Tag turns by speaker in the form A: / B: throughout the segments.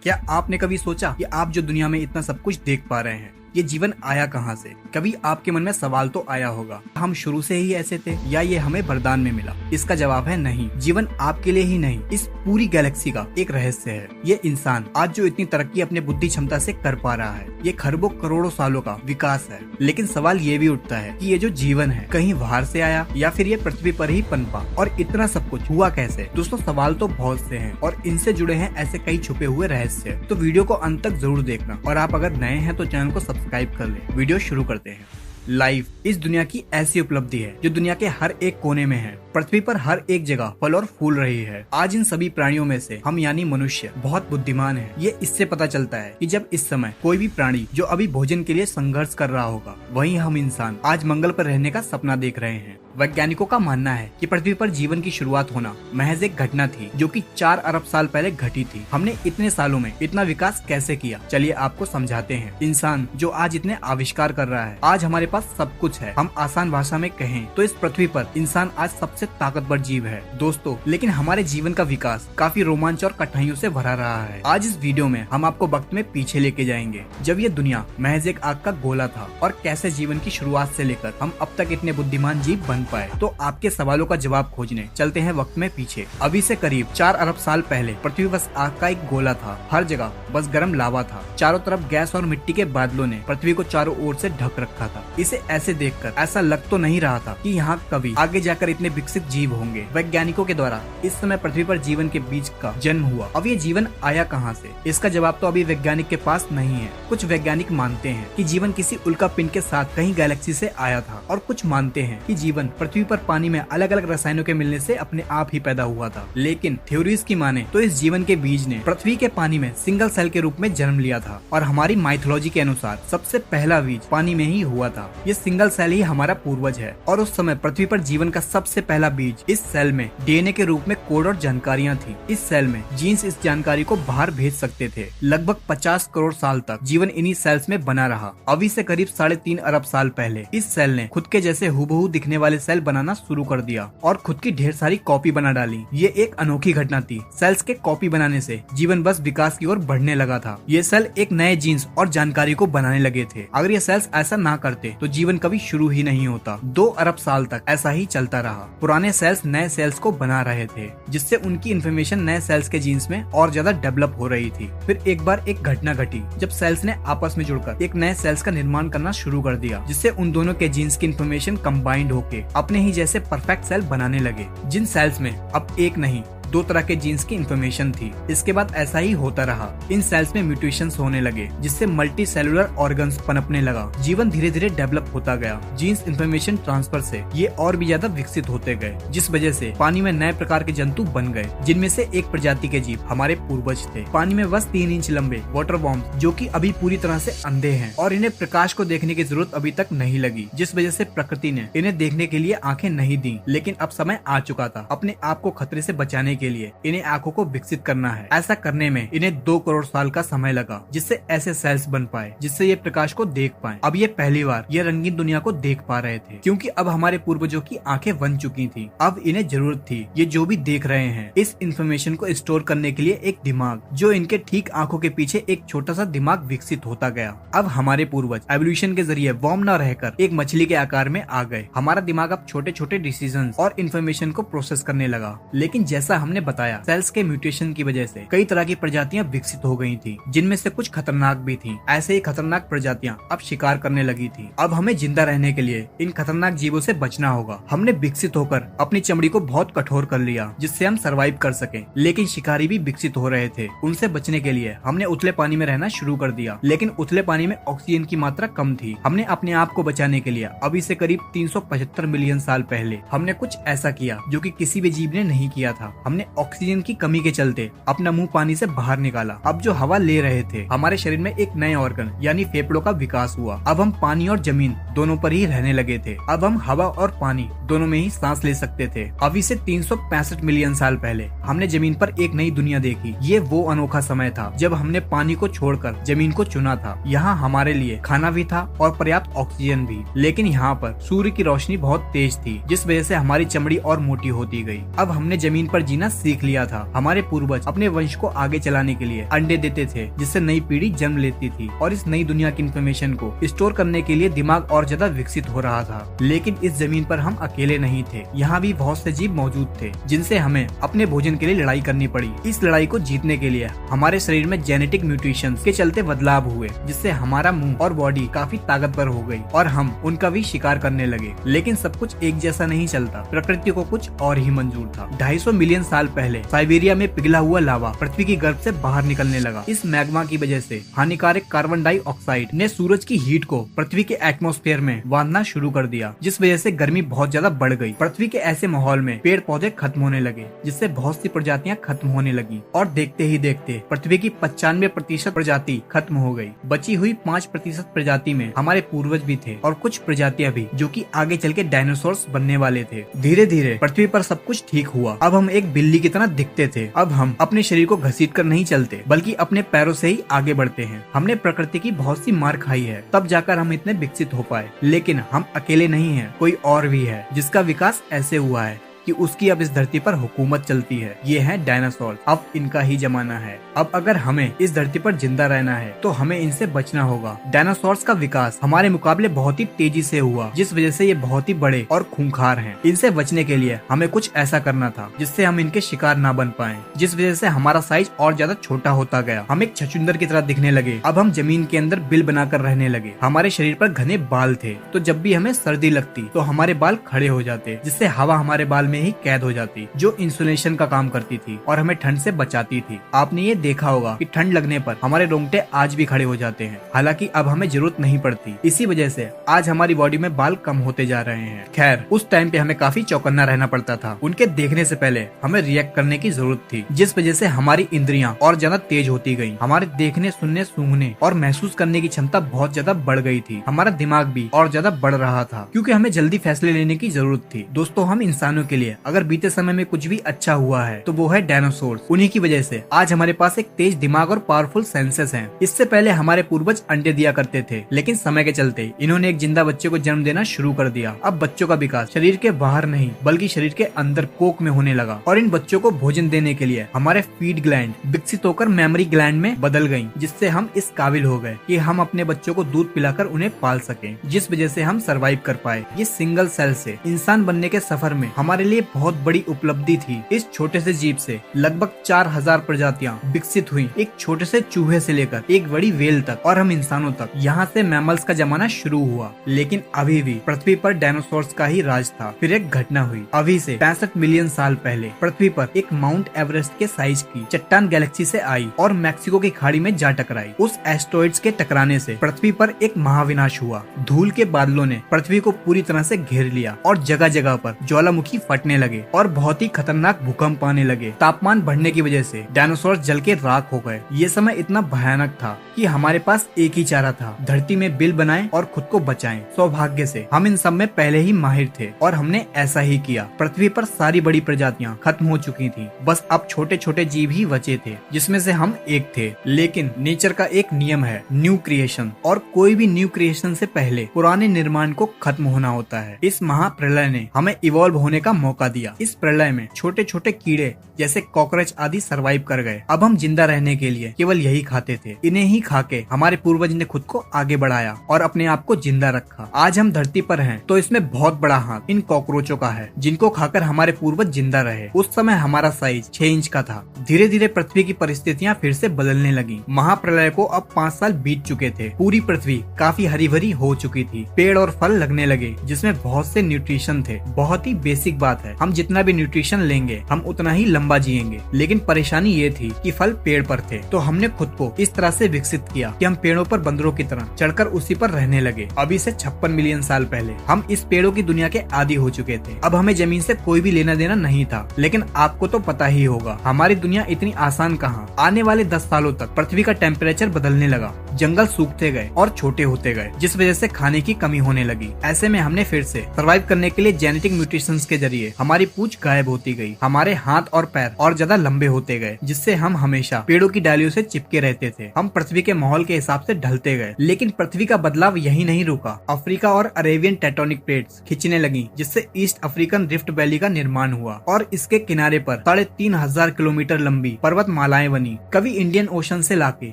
A: क्या आपने कभी सोचा कि आप जो दुनिया में इतना सब कुछ देख पा रहे हैं, ये जीवन आया कहाँ से? कभी आपके मन में सवाल तो आया होगा, हम शुरू से ही ऐसे थे या ये हमें वरदान में मिला? इसका जवाब है नहीं। जीवन आपके लिए ही नहीं, इस पूरी गैलेक्सी का एक रहस्य है। ये इंसान आज जो इतनी तरक्की अपने बुद्धि क्षमता से कर पा रहा है, ये खरबों करोड़ों सालों का विकास है। लेकिन सवाल ये भी उठता है कि ये जो जीवन है कहीं बाहर से आया या फिर ये पृथ्वी पर ही पनपा, और इतना सब कुछ हुआ कैसे? दोस्तों, सवाल तो बहुत से हैं और इनसे जुड़े हैं ऐसे कई छुपे हुए रहस्य। तो वीडियो को अंत तक जरूर देखना, और आप अगर नए हैं तो चैनल को सब्सक्राइब कर ले। वीडियो शुरू करते हैं। लाइफ इस दुनिया की ऐसी उपलब्धि है जो दुनिया के हर एक कोने में है। पृथ्वी पर हर एक जगह फल और फूल रही है। आज इन सभी प्राणियों में से हम यानी मनुष्य बहुत बुद्धिमान है। ये इससे पता चलता है कि जब इस समय कोई भी प्राणी जो अभी भोजन के लिए संघर्ष कर रहा होगा, वहीं हम इंसान आज मंगल पर रहने का सपना देख रहे हैं। वैज्ञानिकों का मानना है कि पृथ्वी पर जीवन की शुरुआत होना महज एक घटना थी जो कि 4 अरब साल पहले घटी थी। हमने इतने सालों में इतना विकास कैसे किया, चलिए आपको समझाते हैं। इंसान जो आज इतने आविष्कार कर रहा है, आज हमारे पास सब कुछ है। हम आसान भाषा में कहें तो इस पृथ्वी पर इंसान आज सबसे ताकतवर जीव है दोस्तों। लेकिन हमारे जीवन का विकास काफी रोमांच और कठिनाइयों से भरा रहा है। आज इस वीडियो में हम आपको वक्त में पीछे लेके जाएंगे, जब ये दुनिया महज एक आग का गोला था, और कैसे जीवन की शुरुआत से लेकर हम अब तक इतने बुद्धिमान जीव बन पाए। तो आपके सवालों का जवाब खोजने चलते हैं वक्त में पीछे। अभी से करीब 4 अरब साल पहले पृथ्वी बस आग का एक गोला था। हर जगह बस गर्म लावा था। चारों तरफ गैस और मिट्टी के बादलों ने पृथ्वी को चारों ओर से ढक रखा था। इसे ऐसे देखकर ऐसा लग तो नहीं रहा था कि यहाँ कभी आगे जाकर इतने विकसित जीव होंगे। वैज्ञानिकों के द्वारा इस समय पृथ्वी पर जीवन के बीज का जन्म हुआ। अब ये जीवन आया कहाँ से? इसका जवाब तो अभी वैज्ञानिक के पास नहीं है। कुछ वैज्ञानिक मानते हैं कि जीवन किसी उल्का पिंड के साथ कहीं गैलेक्सी से आया था, और कुछ मानते हैं कि जीवन पृथ्वी पर पानी में अलग अलग रसायनों के मिलने से अपने आप ही पैदा हुआ था। लेकिन थ्योरीज की माने तो इस जीवन के बीज ने पृथ्वी के पानी में सिंगल सेल के रूप में जन्म लिया था, और हमारी माइथोलॉजी के अनुसार सबसे पहला बीज पानी में ही हुआ था। ये सिंगल सेल ही हमारा पूर्वज है, और उस समय पृथ्वी पर जीवन का सबसे पहला बीज इस सेल में डीएनए के रूप में कोड और जानकारियां थी। इस सेल में जीन्स इस जानकारी को बाहर भेज सकते थे। लगभग 50 करोड़ साल तक जीवन इन्हीं सेल्स में बना रहा। अभी से करीब 3.5 अरब साल पहले इस सेल ने खुद के जैसे हुबहू दिखने वाले सेल बनाना शुरू कर दिया और खुद की ढेर सारी कॉपी बना डाली। ये एक अनोखी घटना थी। सेल्स के कॉपी बनाने से जीवन बस विकास की ओर बढ़ने लगा था। ये सेल एक नए जीन्स और जानकारी को बनाने लगे थे। अगर ये सेल्स ऐसा ना करते तो जीवन कभी शुरू ही नहीं होता। 2 अरब साल तक ऐसा ही चलता रहा। पुराने सेल्स नए सेल्स को बना रहे थे, जिससे उनकी इन्फॉर्मेशन नए सेल्स के जीन्स में और ज्यादा डेवलप हो रही थी। फिर एक बार एक घटना घटी जब सेल्स ने आपस में जुड़कर एक नए सेल्स का निर्माण करना शुरू कर दिया, जिससे उन दोनों के जीन्स की इन्फॉर्मेशन कंबाइंड होके अपने ही जैसे परफेक्ट सेल बनाने लगे। जिन सेल्स में अब एक नहीं 2 तरह के जीन्स की इन्फॉर्मेशन थी। इसके बाद ऐसा ही होता रहा। इन सेल्स में म्यूटेशंस होने लगे, जिससे मल्टी सेलुलर ऑर्गन्स पनपने लगा। जीवन धीरे धीरे डेवलप होता गया। जीन्स इन्फॉर्मेशन ट्रांसफर से ये और भी ज्यादा विकसित होते गए, जिस वजह से पानी में नए प्रकार के जंतु बन गए, जिनमें से एक प्रजाति के जीव हमारे पूर्वज थे। पानी में बस 3 इंच लंबे वाटर वॉर्म्स, जो कि अभी पूरी तरह से अंधे हैं और इन्हें प्रकाश को देखने की जरूरत अभी तक नहीं लगी, जिस वजह से प्रकृति ने इन्हें देखने के लिए आंखें नहीं दी। लेकिन अब समय आ चुका था अपने आप को खतरे से बचाने के लिए इन्हें आंखों को विकसित करना है। ऐसा करने में इन्हें 2 करोड़ साल का समय लगा, जिससे ऐसे सेल्स बन पाए जिससे ये प्रकाश को देख पाए। अब ये पहली बार ये रंगीन दुनिया को देख पा रहे थे, क्योंकि अब हमारे पूर्वजों की आंखें बन चुकी थी। अब इन्हें जरूरत थी ये जो भी देख रहे हैं इस इंफॉर्मेशन को स्टोर करने के लिए एक दिमाग, जो इनके ठीक आंखों के पीछे एक छोटा सा दिमाग विकसित होता गया। अब हमारे पूर्वज एवोल्यूशन के जरिए वर्म न रहकर एक मछली के आकार में आ गए। हमारा दिमाग अब छोटे छोटे डिसीजन और इन्फॉर्मेशन को प्रोसेस करने लगा। लेकिन जैसा हमने बताया, सेल्स के म्यूटेशन की वजह से कई तरह की प्रजातियां विकसित हो गई थी, जिनमें से कुछ खतरनाक भी थी। ऐसे ही खतरनाक प्रजातियां अब शिकार करने लगी थी। अब हमें जिंदा रहने के लिए इन खतरनाक जीवों से बचना होगा। हमने विकसित होकर अपनी चमड़ी को बहुत कठोर कर लिया, जिससे हम सरवाइव कर सके। लेकिन शिकारी भी विकसित हो रहे थे। उनसे बचने के लिए हमने उथले पानी में रहना शुरू कर दिया। लेकिन उथले पानी में ऑक्सीजन की मात्रा कम थी। हमने अपने आप को बचाने के लिए अभी से करीब 375 मिलियन साल पहले हमने कुछ ऐसा किया जो कि किसी भी जीव ने नहीं किया था। हमने ऑक्सीजन की कमी के चलते अपना मुंह पानी से बाहर निकाला। अब जो हवा ले रहे थे, हमारे शरीर में एक नए ऑर्गन यानी फेफड़ों का विकास हुआ। अब हम पानी और जमीन दोनों पर ही रहने लगे थे। अब हम हवा और पानी दोनों में ही सांस ले सकते थे। अभी से 365 मिलियन साल पहले हमने जमीन पर एक नई दुनिया देखी। ये वो अनोखा समय था जब हमने पानी को छोड़कर जमीन को चुना था। यहाँ हमारे लिए खाना भी था और पर्याप्त ऑक्सीजन भी। लेकिन यहाँ पर सूर्य की रोशनी बहुत तेज थी, जिस वजह से हमारी चमड़ी और मोटी होती गई। अब हमने जमीन पर जीना जीना सीख लिया था। हमारे पूर्वज अपने वंश को आगे चलाने के लिए अंडे देते थे, जिससे नई पीढ़ी जन्म लेती थी और इस नई दुनिया की इंफॉर्मेशन को स्टोर करने के लिए दिमाग और ज्यादा विकसित हो रहा था। लेकिन इस जमीन पर हम अकेले नहीं थे, यहाँ भी बहुत से जीव मौजूद थे जिनसे हमें अपने भोजन के लिए लड़ाई करनी पड़ी। इस लड़ाई को जीतने के लिए हमारे शरीर में जेनेटिक म्यूटेशंस के चलते बदलाव हुए, जिससे हमारा मुंह और बॉडी काफी ताकतवर हो गई और हम उनका भी शिकार करने लगे। लेकिन सब कुछ एक जैसा नहीं चलता, प्रकृति को कुछ और ही मंजूर था। 250 मिलियन साल पहले साइबेरिया में पिघला हुआ लावा पृथ्वी की गर्भ से बाहर निकलने लगा। इस मैग्मा की वजह से हानिकारक कार्बन डाइऑक्साइड ने सूरज की हीट को पृथ्वी के एटमॉस्फेयर में बांधना शुरू कर दिया, जिस वजह से गर्मी बहुत ज्यादा बढ़ गई। पृथ्वी के ऐसे माहौल में पेड़ पौधे खत्म होने लगे, जिससे बहुत सी प्रजातियां खत्म होने लगी और देखते ही देखते पृथ्वी की 95% प्रजाति खत्म हो गई। बची हुई 5% प्रजाति में हमारे पूर्वज भी थे और कुछ प्रजातियां भी, जो कि आगे चल के डायनासोर्स बनने वाले थे। धीरे धीरे पृथ्वी पर सब कुछ ठीक हुआ। अब हम एक बिल्ली की तरह दिखते थे। अब हम अपने शरीर को घसीट कर नहीं चलते, बल्कि अपने पैरों से ही आगे बढ़ते हैं। हमने प्रकृति की बहुत सी मार खाई है, तब जाकर हम इतने विकसित हो पाए। लेकिन हम अकेले नहीं हैं, कोई और भी है जिसका विकास ऐसे हुआ है कि उसकी अब इस धरती पर हुकूमत चलती है। ये है डायनासोर। अब इनका ही जमाना है। अब अगर हमें इस धरती पर जिंदा रहना है तो हमें इनसे बचना होगा। डायनासोर्स का विकास हमारे मुकाबले बहुत ही तेजी से हुआ, जिस वजह से ये बहुत ही बड़े और खूंखार हैं। इनसे बचने के लिए हमें कुछ ऐसा करना था जिससे हम इनके शिकार ना बन पाए, जिस वजह से हमारा साइज और ज्यादा छोटा होता गया। हम एक छछूंदर की तरह दिखने लगे। अब हम जमीन के अंदर बिल बनाकर रहने लगे। हमारे शरीर पर घने बाल थे, तो जब भी हमें सर्दी लगती तो हमारे बाल खड़े हो जाते, जिससे हवा हमारे बाल में ही कैद हो जाती, जो इंसुलेशन का काम करती थी और हमें ठंड से बचाती थी। आपने ये देखा होगा कि ठंड लगने पर हमारे रोंगटे आज भी खड़े हो जाते हैं, हालांकि अब हमें जरूरत नहीं पड़ती। इसी वजह से आज हमारी बॉडी में बाल कम होते जा रहे हैं। खैर, उस टाइम पे हमें काफी चौकन्ना रहना पड़ता था। उनके देखने से पहले हमें रिएक्ट करने की जरूरत थी, जिस वजह से हमारी इंद्रियां और ज्यादा तेज होती गयी। हमारे देखने, सुनने, सूंघने और महसूस करने की क्षमता बहुत ज्यादा बढ़ गई थी। हमारा दिमाग भी और ज्यादा बढ़ रहा था, क्योंकि हमें जल्दी फैसले लेने की जरूरत थी। दोस्तों, हम इंसानों के लिए अगर बीते समय में कुछ भी अच्छा हुआ है तो वो है डायनासोर्स। उन्हीं की वजह से आज हमारे पास एक तेज दिमाग और पावरफुल सेंसेस हैं। इससे पहले हमारे पूर्वज अंडे दिया करते थे, लेकिन समय के चलते इन्होंने एक जिंदा बच्चे को जन्म देना शुरू कर दिया। अब बच्चों का विकास शरीर के बाहर नहीं बल्कि शरीर के अंदर कोक में होने लगा, और इन बच्चों को भोजन देने के लिए हमारे फीड ग्लैंड विकसित होकर मेमोरी ग्लैंड में बदल गयी, जिससे हम इस काबिल हो गए कि हम अपने बच्चों को दूध पिलाकर उन्हें पाल सकें, जिस वजह से हम सरवाइव कर पाए। ये सिंगल सेल से इंसान बनने के सफर में हमारे लिए बहुत बड़ी उपलब्धि थी। इस छोटे से जीव से लगभग 4000 प्रजातियां विकसित हुई, एक छोटे से चूहे से लेकर एक बड़ी वेल तक और हम इंसानों तक। यहाँ से मैमल्स का जमाना शुरू हुआ, लेकिन अभी भी पृथ्वी पर डायनासोर्स का ही राज था। फिर एक घटना हुई। अभी से 65 मिलियन साल पहले पृथ्वी पर एक माउंट एवरेस्ट के साइज की चट्टान गैलेक्सी से आई और मैक्सिको की खाड़ी में जा टकराई। उस एस्टेरॉइड्स के टकराने से पृथ्वी पर एक महाविनाश हुआ। धूल के बादलों ने पृथ्वी को पूरी तरह से घेर लिया और जगह जगह पर ज्वालामुखी फटने लगे और बहुत ही खतरनाक भूकंप आने लगे। तापमान बढ़ने की वजह से डायनासोर जल के राख हो गए। ये समय इतना भयानक था कि हमारे पास एक ही चारा था, धरती में बिल बनाएं और खुद को बचाएं। सौभाग्य से हम इन सब में पहले ही माहिर थे और हमने ऐसा ही किया। पृथ्वी पर सारी बड़ी प्रजातियां खत्म हो चुकी थी, बस अब छोटे छोटे जीव ही बचे थे, जिसमें से हम एक थे। लेकिन नेचर का एक नियम है, न्यू क्रिएशन, और कोई भी न्यू क्रिएशन से पहले पुराने निर्माण को खत्म होना होता है। इस महाप्रलय ने हमें इवॉल्व होने का मौका दिया। इस प्रलय में छोटे छोटे कीड़े जैसे कॉकरोच आदि सरवाइव कर गए। अब हम जिंदा रहने के लिए केवल यही खाते थे। इन्हें ही खाके हमारे पूर्वज ने खुद को आगे बढ़ाया और अपने आप को जिंदा रखा। आज हम धरती पर हैं तो इसमें बहुत बड़ा हाथ इन कॉकरोचों का है, जिनको खाकर हमारे पूर्वज जिंदा रहे। उस समय हमारा साइज 6 इंच का था। धीरे धीरे पृथ्वी की परिस्थितियाँ फिर से बदलने लगी। महाप्रलय को अब 5 साल बीत चुके थे। पूरी पृथ्वी काफी हरी भरी हो चुकी थी। पेड़ और फल लगने लगे, जिसमें बहुत से न्यूट्रिशन थे। बहुत ही बेसिक बात है, हम जितना भी न्यूट्रिशन लेंगे हम उतना ही लंबा जिएंगे। लेकिन परेशानी ये थी कि फल पेड़ पर थे, तो हमने खुद को इस तरह से विकसित किया कि हम पेड़ों पर बंदरों की तरह चढ़कर उसी पर रहने लगे। अभी से 56 मिलियन साल पहले हम इस पेड़ों की दुनिया के आदी हो चुके थे। अब हमें जमीन से कोई भी लेना देना नहीं था। लेकिन आपको तो पता ही होगा, हमारी दुनिया इतनी आसान कहाँ। आने वाले 10 सालों तक पृथ्वी का टेम्परेचर बदलने लगा, जंगल सूखते गए और छोटे होते गए, जिस वजह से खाने की कमी होने लगी। ऐसे में हमने फिर से सर्वाइव करने के लिए जेनेटिक म्यूटेशंस के जरिए लिए हमारी पूंछ गायब होती गई, हमारे हाथ और पैर और ज्यादा लंबे होते गए, जिससे हम हमेशा पेड़ों की डालियों से चिपके रहते थे। हम पृथ्वी के माहौल के हिसाब से ढलते गए, लेकिन पृथ्वी का बदलाव यही नहीं रुका। अफ्रीका और अरेबियन टेक्टोनिक प्लेट्स खिंचने लगी, जिससे ईस्ट अफ्रीकन रिफ्ट वैली का निर्माण हुआ और इसके किनारे पर 3,500 किलोमीटर लंबी पर्वतमालाएं बनी। कभी इंडियन ओशन से लाके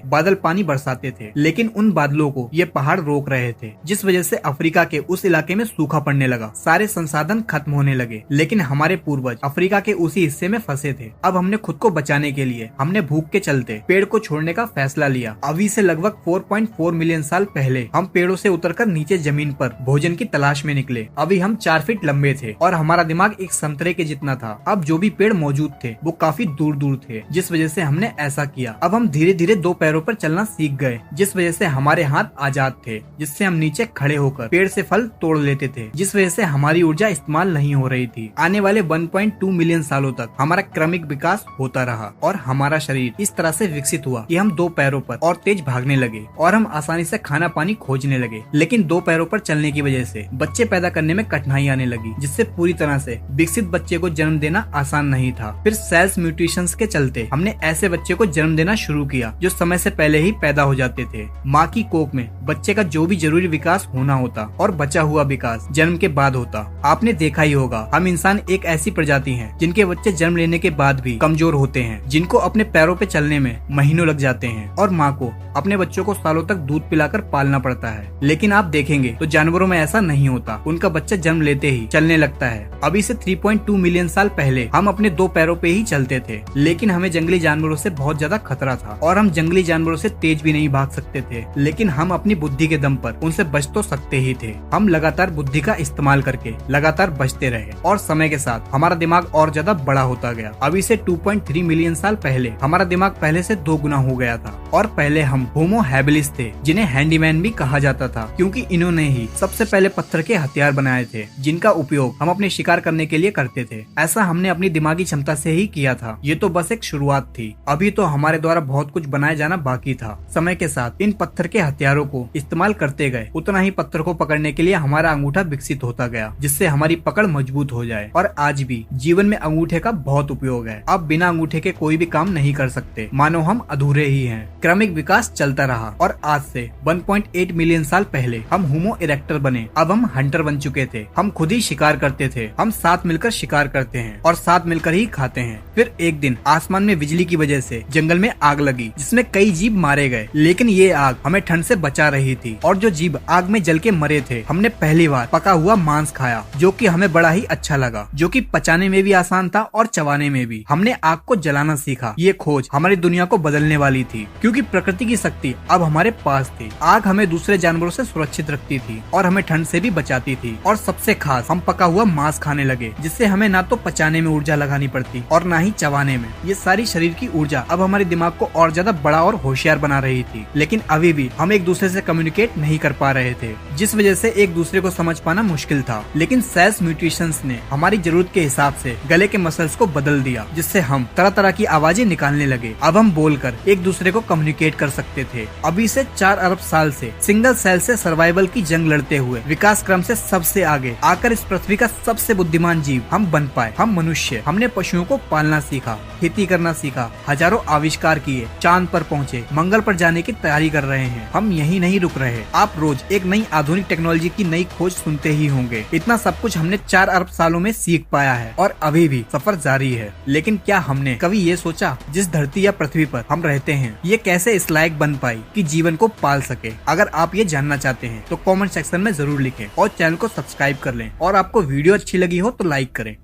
A: बादल पानी बरसाते थे, लेकिन उन बादलों को ये पहाड़ रोक रहे थे, जिस वजह से अफ्रीका के उस इलाके में सूखा पड़ने लगा। सारे संसाधन खत्म होने लगे, लेकिन हमारे पूर्वज अफ्रीका के उसी हिस्से में फंसे थे। अब हमने खुद को बचाने के लिए हमने भूख के चलते पेड़ को छोड़ने का फैसला लिया। अभी से लगभग 4.4 मिलियन साल पहले हम पेड़ों से उतरकर नीचे जमीन पर भोजन की तलाश में निकले। अभी हम 4 फीट लंबे थे और हमारा दिमाग एक संतरे के जितना था। अब जो भी पेड़ मौजूद थे वो काफी दूर दूर थे, जिस वजह से हमने ऐसा किया। अब हम धीरे धीरे 2 पैरों पर चलना सीख गए, जिस वजह से हमारे हाथ आजाद थे, जिससे हम नीचे खड़े होकर पेड़ से फल तोड़ लेते थे, जिस वजह से हमारी ऊर्जा इस्तेमाल नहीं हो रही थी। आने वाले 1.2 मिलियन सालों तक हमारा क्रमिक विकास होता रहा और हमारा शरीर इस तरह से विकसित हुआ कि हम 2 पैरों पर और तेज भागने लगे और हम आसानी से खाना पानी खोजने लगे। लेकिन 2 पैरों पर चलने की वजह से बच्चे पैदा करने में कठिनाई आने लगी, जिससे पूरी तरह से विकसित बच्चे को जन्म देना आसान नहीं था। फिर सेल्स म्यूटेशंस के चलते हमने ऐसे बच्चे को जन्म देना शुरू किया जो समय से पहले ही पैदा हो जाते थे। माँ की कोख में बच्चे का जो भी जरूरी विकास होना होता और बचा हुआ विकास जन्म के बाद होता। आपने देखा ही होगा, हम इंसान एक ऐसी प्रजाति हैं जिनके बच्चे जन्म लेने के बाद भी कमजोर होते हैं, जिनको अपने पैरों पे चलने में महीनों लग जाते हैं और माँ को अपने बच्चों को सालों तक दूध पिलाकर पालना पड़ता है। लेकिन आप देखेंगे तो जानवरों में ऐसा नहीं होता, उनका बच्चा जन्म लेते ही चलने लगता है। अभी से 3.2 मिलियन साल पहले हम अपने 2 पैरों पे ही चलते थे, लेकिन हमें जंगली जानवरों से बहुत ज्यादा खतरा था और हम जंगली जानवरों से तेज भी नहीं भाग सकते थे। लेकिन हम अपनी बुद्धि के दम पर उनसे बच तो सकते ही थे। हम लगातार बुद्धि का इस्तेमाल करके लगातार बचते रहे और समय के साथ हमारा दिमाग और ज्यादा बड़ा होता गया। अभी से 2.3 मिलियन साल पहले हमारा दिमाग पहले से 2 गुना हो गया था और पहले हम होमो हैबिलिस थे, जिन्हें हैंडीमैन भी कहा जाता था, क्योंकि इन्होंने ही सबसे पहले पत्थर के हथियार बनाए थे, जिनका उपयोग हम अपने शिकार करने के लिए करते थे। ऐसा हमने अपनी दिमागी क्षमता से ही किया था। ये तो बस एक शुरुआत थी, अभी तो हमारे द्वारा बहुत कुछ बनाया जाना बाकी था। समय के साथ इन पत्थर के हथियारों को इस्तेमाल करते गए, उतना ही पत्थर को पकड़ने के लिए हमारा अंगूठा विकसित होता गया, जिससे हमारी पकड़ मजबूत हो जाए। और आज भी जीवन में अंगूठे का बहुत उपयोग है। अब बिना अंगूठे के कोई भी काम नहीं कर सकते, मानो हम अधूरे ही हैं। क्रमिक विकास चलता रहा और आज से 1.8 मिलियन साल पहले हम होमो इरेक्टर बने। अब हम हंटर बन चुके थे। हम खुद ही शिकार करते थे। हम साथ मिलकर शिकार करते हैं और साथ मिलकर ही खाते हैं। फिर एक दिन आसमान में बिजली की वजह से जंगल में आग लगी, जिसमें कई जीव मारे गए, लेकिन ये आग हमें ठंड से बचा रही थी। और जो जीव आग में जल के मरे थे, हमने पहली बार पका हुआ मांस खाया, जो कि हमें बड़ा ही अच्छा लगा, जो कि पचाने में भी आसान था और चबाने में भी। हमने आग को जलाना सीखा। ये खोज हमारी दुनिया को बदलने वाली थी, क्योंकि प्रकृति की शक्ति अब हमारे पास थी। आग हमें दूसरे जानवरों से सुरक्षित रखती थी और हमें ठंड से भी बचाती थी। और सबसे खास, हम पका हुआ मांस खाने लगे, जिससे हमें ना तो पचाने में ऊर्जा लगानी पड़ती और ना ही चबाने में। ये सारी शरीर की ऊर्जा अब हमारे दिमाग को और ज्यादा बड़ा और होशियार बना रही थी। लेकिन अभी भी हम एक दूसरे से कम्युनिकेट नहीं कर पा रहे थे, जिस वजह से एक दूसरे को समझ पाना मुश्किल था। लेकिन सेल्स म्यूटेशंस ने हमारी जरूरत के हिसाब से गले के मसल्स को बदल दिया, जिससे हम तरह तरह की आवाजें निकालने लगे। अब हम बोलकर एक दूसरे को कम्युनिकेट कर सकते थे। अभी से 4 अरब साल से सिंगल सेल से सर्वाइवल की जंग लड़ते हुए विकास क्रम से सबसे आगे आकर इस पृथ्वी का सबसे बुद्धिमान जीव हम बन पाए। हम मनुष्य, हमने पशुओं को पालना सीखा, खेती करना सीखा, हजारों आविष्कार किए, चांद पर पहुँचे, मंगल पर जाने की तैयारी कर रहे हैं। हम यही नहीं रुक रहे। आप रोज एक नई आधुनिक टेक्नोलॉजी की नई खोज सुनते ही होंगे। इतना सब कुछ हमने 4 अरब सालों में सीख पाया है और अभी भी सफर जारी है। लेकिन क्या हमने कभी ये सोचा, जिस धरती या पृथ्वी पर हम रहते हैं, ये कैसे इस लायक बन पाई कि जीवन को पाल सके? अगर आप ये जानना चाहते हैं तो कमेंट सेक्शन में जरूर लिखें और चैनल को सब्सक्राइब कर लें। और आपको वीडियो अच्छी लगी हो तो लाइक करें।